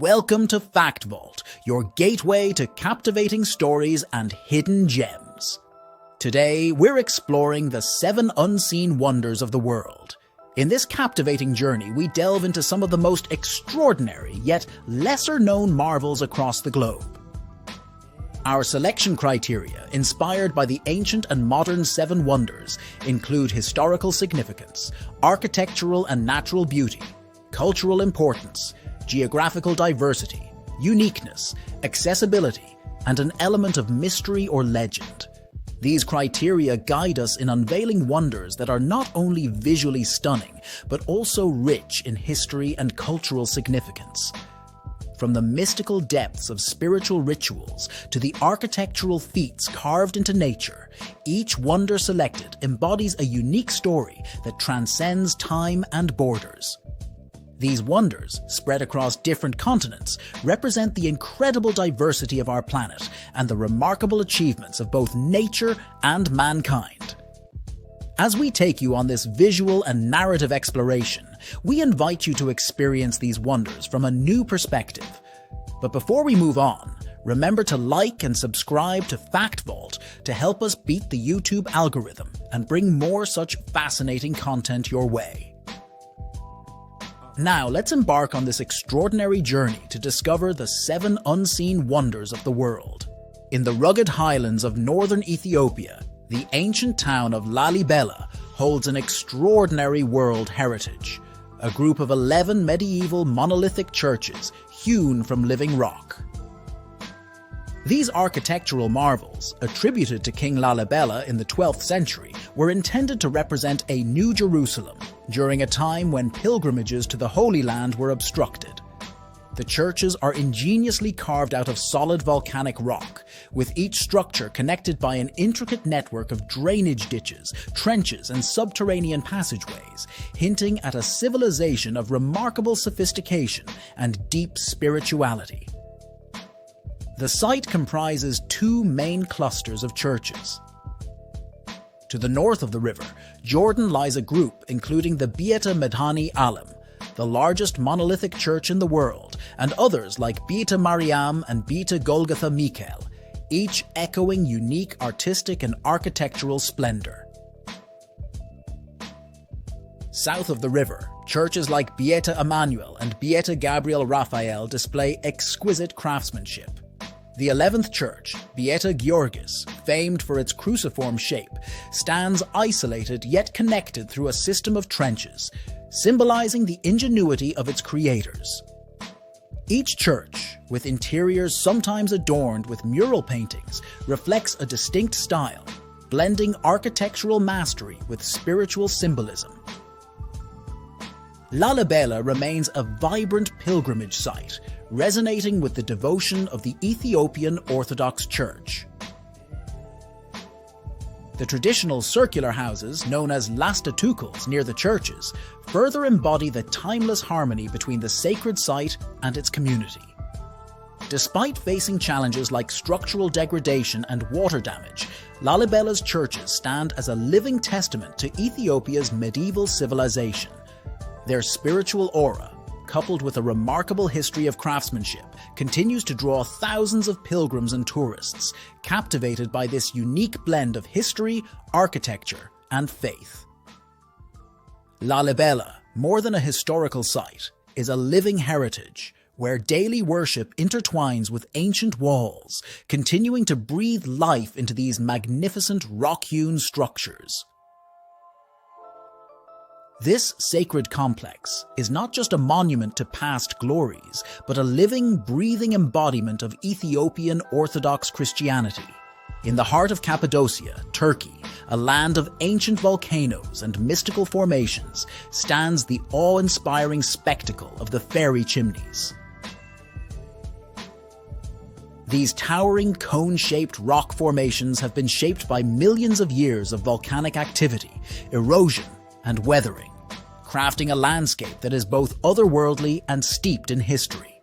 Welcome to FactVault, your gateway to captivating stories and hidden gems. Today, we're exploring the 7 unseen wonders of the world. In this captivating journey, we delve into some of the most extraordinary yet lesser-known marvels across the globe. Our selection criteria, inspired by the ancient and modern 7 wonders, include historical significance, architectural and natural beauty, cultural importance, geographical diversity, uniqueness, accessibility, and an element of mystery or legend. These criteria guide us in unveiling wonders that are not only visually stunning, but also rich in history and cultural significance. From the mystical depths of spiritual rituals to the architectural feats carved into nature, each wonder selected embodies a unique story that transcends time and borders. These wonders, spread across different continents, represent the incredible diversity of our planet and the remarkable achievements of both nature and mankind. As we take you on this visual and narrative exploration, we invite you to experience these wonders from a new perspective. But before we move on, remember to like and subscribe to FactVault to help us beat the YouTube algorithm and bring more such fascinating content your way. Now let's embark on this extraordinary journey to discover the 7 unseen wonders of the world. In the rugged highlands of northern Ethiopia, the ancient town of Lalibela holds an extraordinary world heritage, a group of 11 medieval monolithic churches hewn from living rock. These architectural marvels, attributed to King Lalibela in the 12th century, were intended to represent a new Jerusalem during a time when pilgrimages to the Holy Land were obstructed. The churches are ingeniously carved out of solid volcanic rock, with each structure connected by an intricate network of drainage ditches, trenches, and subterranean passageways, hinting at a civilization of remarkable sophistication and deep spirituality. The site comprises 2 main clusters of churches. To the north of the river, Jordan lies a group including the Beit Medhani Alim, the largest monolithic church in the world, and others like Beit Mariam and Beit Golgotha Michael, each echoing unique artistic and architectural splendor. South of the river, churches like Beit Emmanuel and Beit Gabriel Raphael display exquisite craftsmanship. The 11th church, Beit Georgis, famed for its cruciform shape, stands isolated yet connected through a system of trenches, symbolizing the ingenuity of its creators. Each church, with interiors sometimes adorned with mural paintings, reflects a distinct style, blending architectural mastery with spiritual symbolism. Lalibela remains a vibrant pilgrimage site, resonating with the devotion of the Ethiopian Orthodox Church. The traditional circular houses, known as lastatukels near the churches, further embody the timeless harmony between the sacred site and its community. Despite facing challenges like structural degradation and water damage, Lalibela's churches stand as a living testament to Ethiopia's medieval civilization. Their spiritual aura, coupled with a remarkable history of craftsmanship, continues to draw thousands of pilgrims and tourists, captivated by this unique blend of history, architecture, and faith. Lalibela, more than a historical site, is a living heritage, where daily worship intertwines with ancient walls, continuing to breathe life into these magnificent rock-hewn structures. This sacred complex is not just a monument to past glories, but a living, breathing embodiment of Ethiopian Orthodox Christianity. In the heart of Cappadocia, Turkey, a land of ancient volcanoes and mystical formations, stands the awe-inspiring spectacle of the fairy Chimneys. These towering cone-shaped rock formations have been shaped by millions of years of volcanic activity, erosion, and weathering, crafting a landscape that is both otherworldly and steeped in history.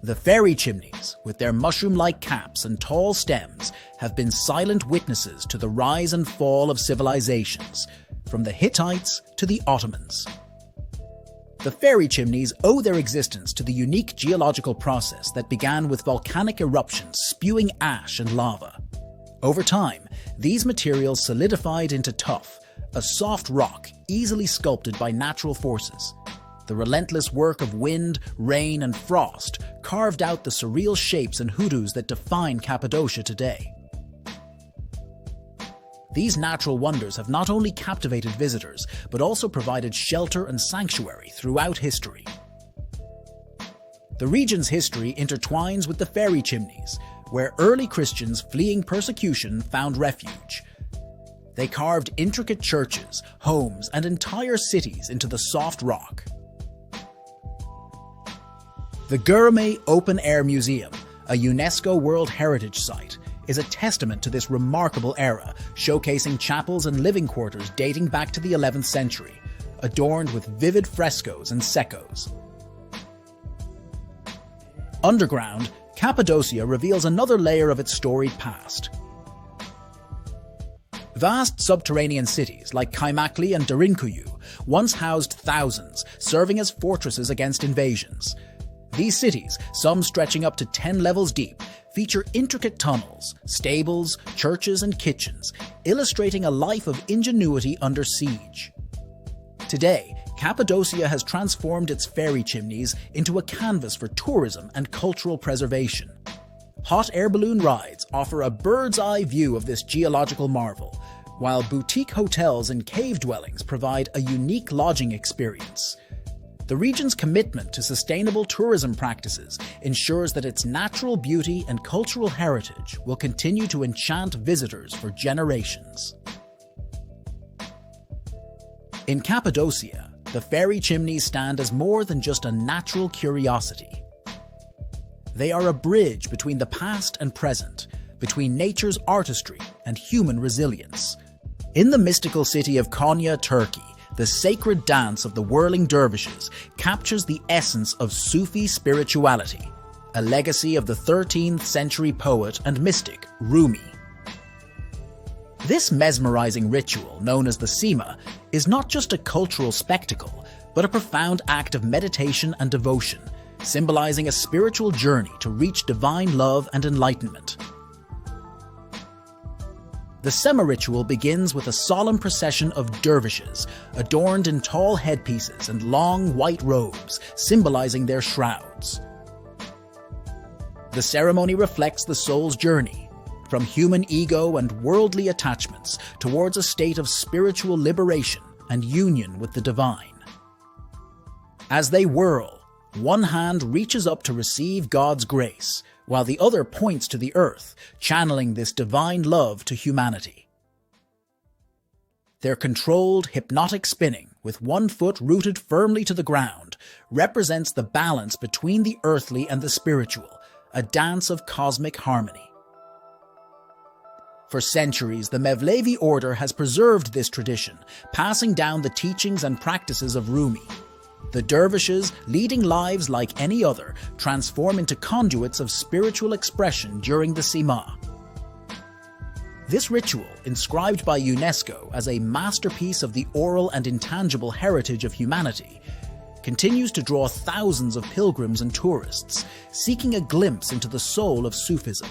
The fairy chimneys, with their mushroom-like caps and tall stems, have been silent witnesses to the rise and fall of civilizations, from the Hittites to the Ottomans. The fairy chimneys owe their existence to the unique geological process that began with volcanic eruptions spewing ash and lava. Over time, these materials solidified into tuff, a soft rock easily sculpted by natural forces. The relentless work of wind, rain, and frost carved out the surreal shapes and hoodoos that define Cappadocia today. These natural wonders have not only captivated visitors, but also provided shelter and sanctuary throughout history. The region's history intertwines with the fairy chimneys, where early Christians fleeing persecution found refuge. They carved intricate churches, homes, and entire cities into the soft rock. The Gourmet Open Air Museum, a UNESCO World Heritage Site, is a testament to this remarkable era, showcasing chapels and living quarters dating back to the 11th century, adorned with vivid frescoes and secos. Underground, Cappadocia reveals another layer of its storied past. Vast subterranean cities like Kaymakli and Derinkuyu once housed thousands, serving as fortresses against invasions. These cities, some stretching up to 10 levels deep, feature intricate tunnels, stables, churches, and kitchens, illustrating a life of ingenuity under siege. Today, Cappadocia has transformed its fairy chimneys into a canvas for tourism and cultural preservation. Hot air balloon rides offer a bird's-eye view of this geological marvel, while boutique hotels and cave dwellings provide a unique lodging experience. The region's commitment to sustainable tourism practices ensures that its natural beauty and cultural heritage will continue to enchant visitors for generations. In Cappadocia, the fairy chimneys stand as more than just a natural curiosity. They are a bridge between the past and present, between nature's artistry and human resilience. In the mystical city of Konya, Turkey, the sacred dance of the Whirling Dervishes captures the essence of Sufi spirituality, a legacy of the 13th century poet and mystic Rumi. This mesmerizing ritual, known as the Sima, is not just a cultural spectacle, but a profound act of meditation and devotion, symbolizing a spiritual journey to reach divine love and enlightenment. The Sema ritual begins with a solemn procession of dervishes, adorned in tall headpieces and long white robes, symbolizing their shrouds. The ceremony reflects the soul's journey, from human ego and worldly attachments towards a state of spiritual liberation and union with the divine. As they whirl, one hand reaches up to receive God's grace, while the other points to the earth, channeling this divine love to humanity. Their controlled, hypnotic spinning, with one foot rooted firmly to the ground, represents the balance between the earthly and the spiritual, a dance of cosmic harmony. For centuries, the Mevlevi order has preserved this tradition, passing down the teachings and practices of Rumi. The dervishes, leading lives like any other, transform into conduits of spiritual expression during the Sima. This ritual, inscribed by UNESCO as a masterpiece of the oral and intangible heritage of humanity, continues to draw thousands of pilgrims and tourists, seeking a glimpse into the soul of Sufism.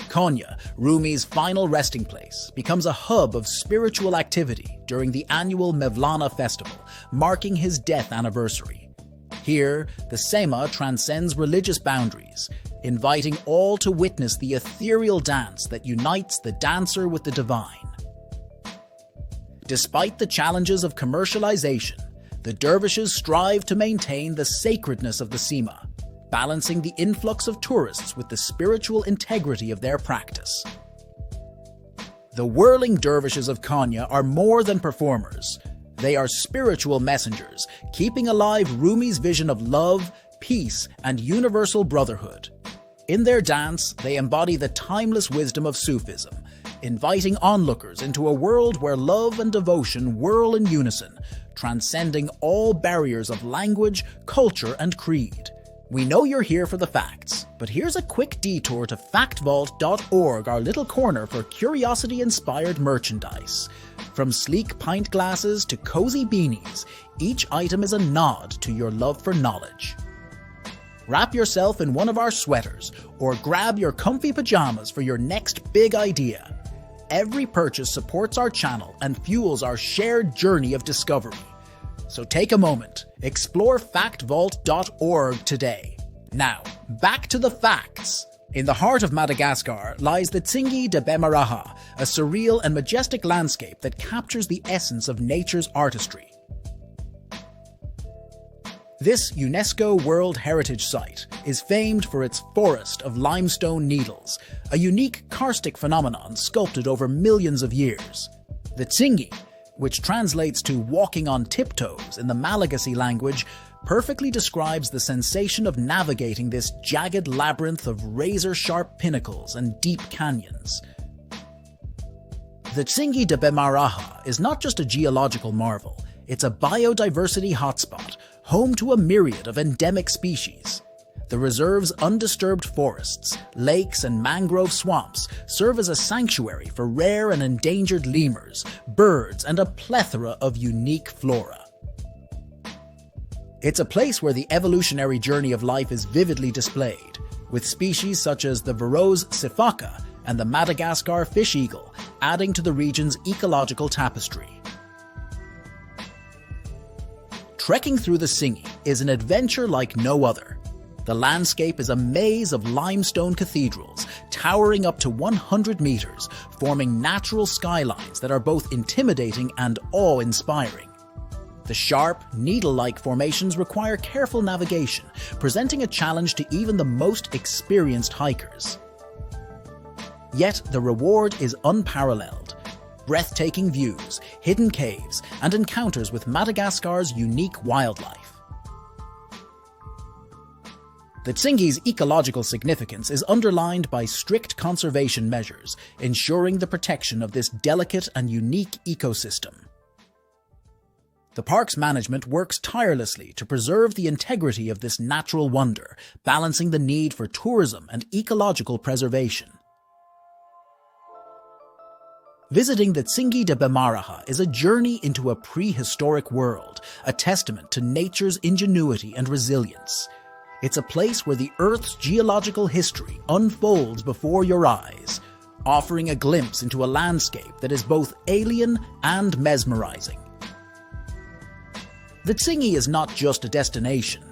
Konya, Rumi's final resting place, becomes a hub of spiritual activity during the annual Mevlana festival, marking his death anniversary. Here, the Sema transcends religious boundaries, inviting all to witness the ethereal dance that unites the dancer with the divine. Despite the challenges of commercialization, the dervishes strive to maintain the sacredness of the Sema, balancing the influx of tourists with the spiritual integrity of their practice. The whirling dervishes of Konya are more than performers. They are spiritual messengers, keeping alive Rumi's vision of love, peace, and universal brotherhood. In their dance, they embody the timeless wisdom of Sufism, inviting onlookers into a world where love and devotion whirl in unison, transcending all barriers of language, culture, and creed. We know you're here for the facts, But here's a quick detour to FactVault.org, our little corner for curiosity-inspired merchandise. From sleek pint glasses to cozy beanies, each item is a nod to your love for knowledge. Wrap yourself in one of our sweaters, or grab your comfy pajamas for your next big idea. Every purchase supports our channel and fuels our shared journey of discovery. So take a moment, explore FactVault.org today. Now, back to the facts. In the heart of Madagascar lies the Tsingy de Bemaraha, a surreal and majestic landscape that captures the essence of nature's artistry. This UNESCO World Heritage Site is famed for its forest of limestone needles, a unique karstic phenomenon sculpted over millions of years. The Tsingy, which translates to walking on tiptoes in the Malagasy language, perfectly describes the sensation of navigating this jagged labyrinth of razor-sharp pinnacles and deep canyons. The Tsingy de Bemaraha is not just a geological marvel, it's a biodiversity hotspot, home to a myriad of endemic species. The reserve's undisturbed forests, lakes, and mangrove swamps serve as a sanctuary for rare and endangered lemurs, birds, and a plethora of unique flora. It's a place where the evolutionary journey of life is vividly displayed, with species such as the Verreaux's sifaka and the Madagascar fish eagle adding to the region's ecological tapestry. Trekking through the Tsingy is an adventure like no other. The landscape is a maze of limestone cathedrals, towering up to 100 meters, forming natural skylines that are both intimidating and awe-inspiring. The sharp, needle-like formations require careful navigation, presenting a challenge to even the most experienced hikers. Yet the reward is unparalleled. Breathtaking views, hidden caves, and encounters with Madagascar's unique wildlife. The Tsingy's ecological significance is underlined by strict conservation measures, ensuring the protection of this delicate and unique ecosystem. The park's management works tirelessly to preserve the integrity of this natural wonder, balancing the need for tourism and ecological preservation. Visiting the Tsingy de Bemaraha is a journey into a prehistoric world, a testament to nature's ingenuity and resilience. It's a place where the Earth's geological history unfolds before your eyes, offering a glimpse into a landscape that is both alien and mesmerizing. The Tsingy is not just a destination.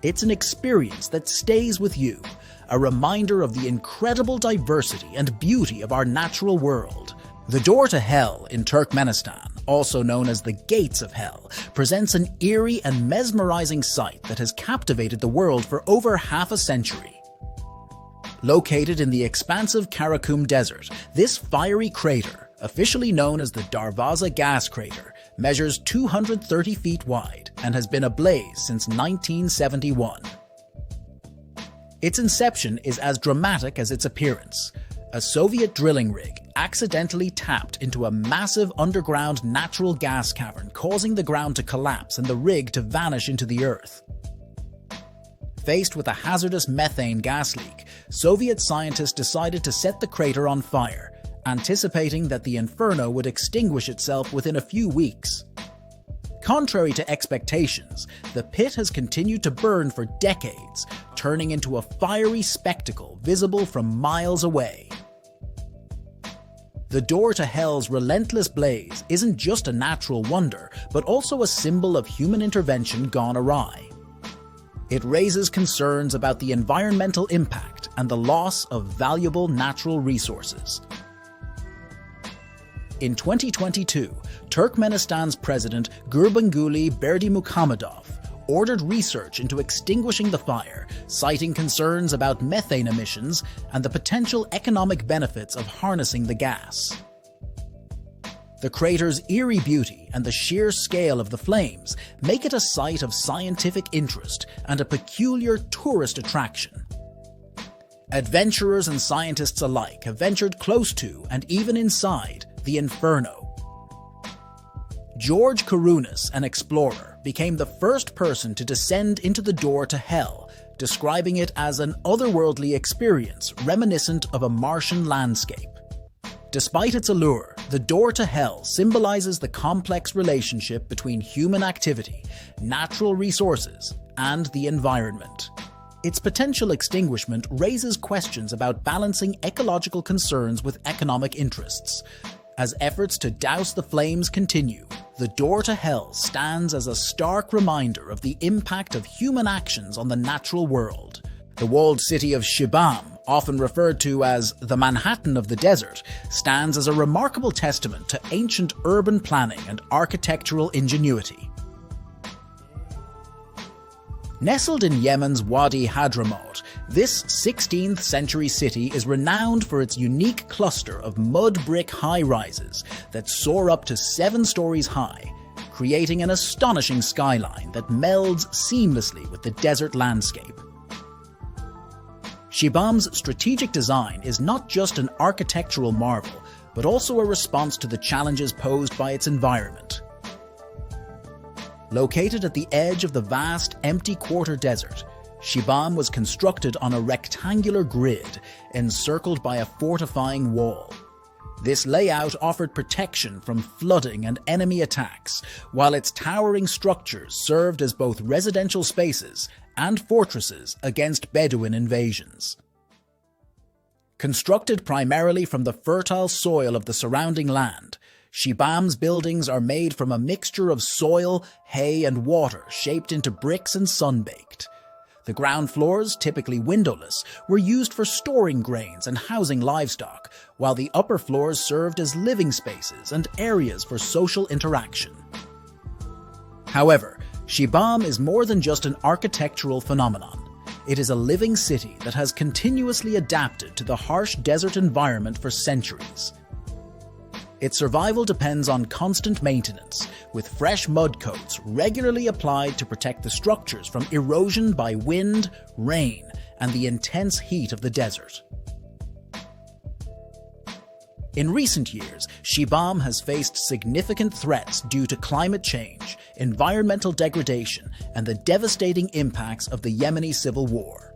It's an experience that stays with you, a reminder of the incredible diversity and beauty of our natural world. The Door to Hell in Turkmenistan, also known as the Gates of Hell, presents an eerie and mesmerizing sight that has captivated the world for over half a century. Located in the expansive Karakum Desert, this fiery crater, officially known as the Darvaza gas crater, measures 230 feet wide and has been ablaze since 1971. Its inception is as dramatic as its appearance. A Soviet drilling rig accidentally tapped into a massive underground natural gas cavern, causing the ground to collapse and the rig to vanish into the earth. Faced with a hazardous methane gas leak, Soviet scientists decided to set the crater on fire, anticipating that the inferno would extinguish itself within a few weeks. Contrary to expectations, the pit has continued to burn for decades, turning into a fiery spectacle visible from miles away. The Door to Hell's relentless blaze isn't just a natural wonder, but also a symbol of human intervention gone awry. It raises concerns about the environmental impact and the loss of valuable natural resources. In 2022, Turkmenistan's President Gurbanguly Berdimuhamedov ordered research into extinguishing the fire, citing concerns about methane emissions and the potential economic benefits of harnessing the gas. The crater's eerie beauty and the sheer scale of the flames make it a site of scientific interest and a peculiar tourist attraction. Adventurers and scientists alike have ventured close to, and even inside, the inferno. George Karunis, an explorer, became the first person to descend into the Door to Hell, describing it as an otherworldly experience reminiscent of a Martian landscape. Despite its allure, the door to hell symbolizes the complex relationship between human activity, natural resources, and the environment. Its potential extinguishment raises questions about balancing ecological concerns with economic interests. As efforts to douse the flames continue, the door to hell stands as a stark reminder of the impact of human actions on the natural world. The walled city of Shibam, often referred to as the Manhattan of the desert, stands as a remarkable testament to ancient urban planning and architectural ingenuity. Nestled in Yemen's Wadi Hadramaut, this 16th century city is renowned for its unique cluster of mud brick high-rises that soar up to 7 stories high, creating an astonishing skyline that melds seamlessly with the desert landscape. Shibam's strategic design is not just an architectural marvel, but also a response to the challenges posed by its environment. Located at the edge of the vast, empty quarter desert, Shibam was constructed on a rectangular grid encircled by a fortifying wall. This layout offered protection from flooding and enemy attacks, while its towering structures served as both residential spaces and fortresses against Bedouin invasions. Constructed primarily from the fertile soil of the surrounding land, Shibam's buildings are made from a mixture of soil, hay, and water shaped into bricks and sun-baked. The ground floors, typically windowless, were used for storing grains and housing livestock, while the upper floors served as living spaces and areas for social interaction. However, Shibam is more than just an architectural phenomenon. It is a living city that has continuously adapted to the harsh desert environment for centuries. Its survival depends on constant maintenance, with fresh mud coats regularly applied to protect the structures from erosion by wind, rain, and the intense heat of the desert. In recent years, Shibam has faced significant threats due to climate change, environmental degradation, and the devastating impacts of the Yemeni civil war.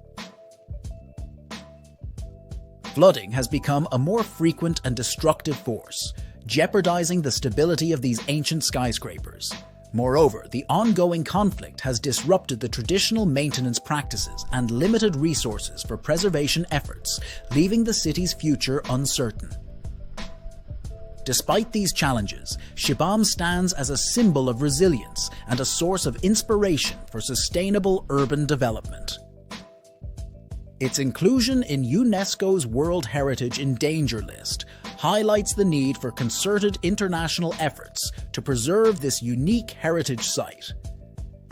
Flooding has become a more frequent and destructive force, jeopardizing the stability of these ancient skyscrapers. Moreover, the ongoing conflict has disrupted the traditional maintenance practices and limited resources for preservation efforts, leaving the city's future uncertain. Despite these challenges, Shibam stands as a symbol of resilience and a source of inspiration for sustainable urban development. Its inclusion in UNESCO's World Heritage in Danger list highlights the need for concerted international efforts to preserve this unique heritage site.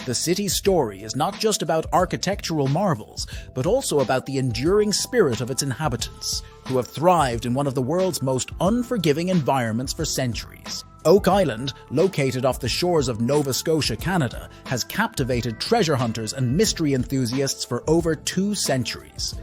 The city's story is not just about architectural marvels, but also about the enduring spirit of its inhabitants, who have thrived in one of the world's most unforgiving environments for centuries. Oak Island, located off the shores of Nova Scotia, Canada, has captivated treasure hunters and mystery enthusiasts for over 2 centuries.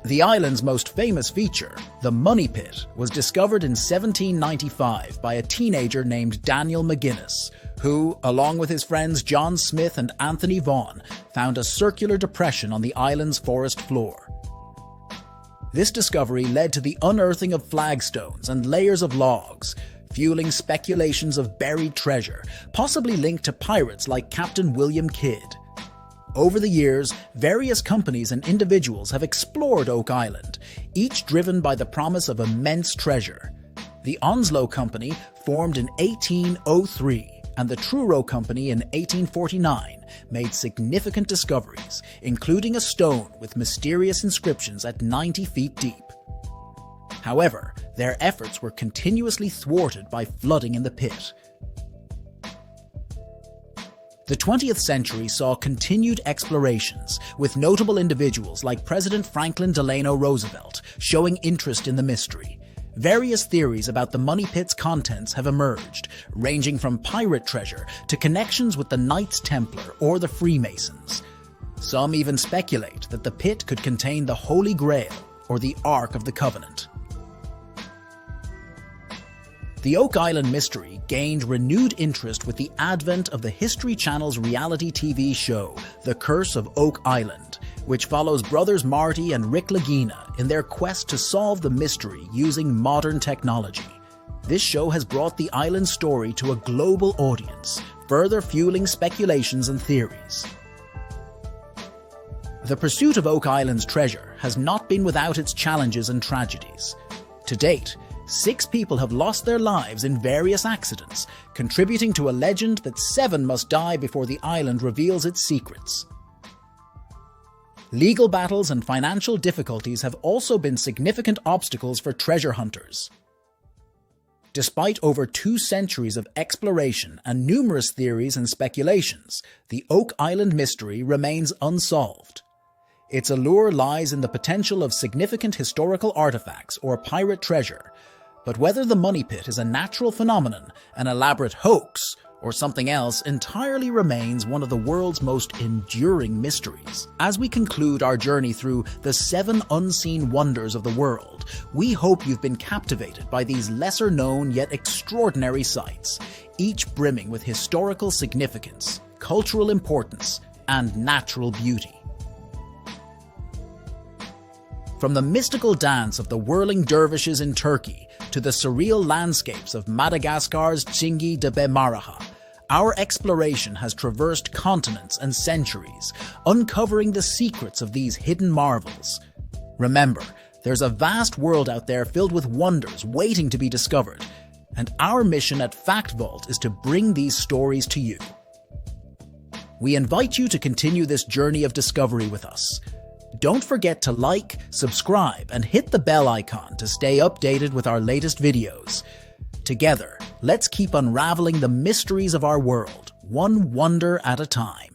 The island's most famous feature, the Money Pit, was discovered in 1795 by a teenager named Daniel McGuinness, who, along with his friends John Smith and Anthony Vaughan, found a circular depression on the island's forest floor. This discovery led to the unearthing of flagstones and layers of logs, fueling speculations of buried treasure, possibly linked to pirates like Captain William Kidd. Over the years, various companies and individuals have explored Oak Island, each driven by the promise of immense treasure. The Onslow Company, formed in 1803, and the Truro Company in 1849, made significant discoveries, including a stone with mysterious inscriptions at 90 feet deep. However, their efforts were continuously thwarted by flooding in the pit. The 20th century saw continued explorations, with notable individuals like President Franklin Delano Roosevelt showing interest in the mystery. Various theories about the Money Pit's contents have emerged, ranging from pirate treasure to connections with the Knights Templar or the Freemasons. Some even speculate that the pit could contain the Holy Grail or the Ark of the Covenant. The Oak Island mystery gained renewed interest with the advent of the History Channel's reality TV show, The Curse of Oak Island, which follows brothers Marty and Rick Lagina in their quest to solve the mystery using modern technology. This show has brought the island story to a global audience, further fueling speculations and theories. The pursuit of Oak Island's treasure has not been without its challenges and tragedies. To date, 6 people have lost their lives in various accidents, contributing to a legend that 7 must die before the island reveals its secrets. Legal battles and financial difficulties have also been significant obstacles for treasure hunters. Despite over 2 centuries of exploration and numerous theories and speculations, the Oak Island mystery remains unsolved. Its allure lies in the potential of significant historical artifacts or pirate treasure, but whether the money pit is a natural phenomenon, an elaborate hoax, or something else entirely remains one of the world's most enduring mysteries. As we conclude our journey through the 7 unseen wonders of the world, we hope you've been captivated by these lesser-known yet extraordinary sites, each brimming with historical significance, cultural importance, and natural beauty. From the mystical dance of the whirling dervishes in Turkey to the surreal landscapes of Madagascar's Tsingy de Bemaraha, our exploration has traversed continents and centuries, uncovering the secrets of these hidden marvels. Remember, there's a vast world out there filled with wonders waiting to be discovered, and our mission at FactVault is to bring these stories to you. We invite you to continue this journey of discovery with us. Don't forget to like, subscribe, and hit the bell icon to stay updated with our latest videos. Together, let's keep unraveling the mysteries of our world, one wonder at a time.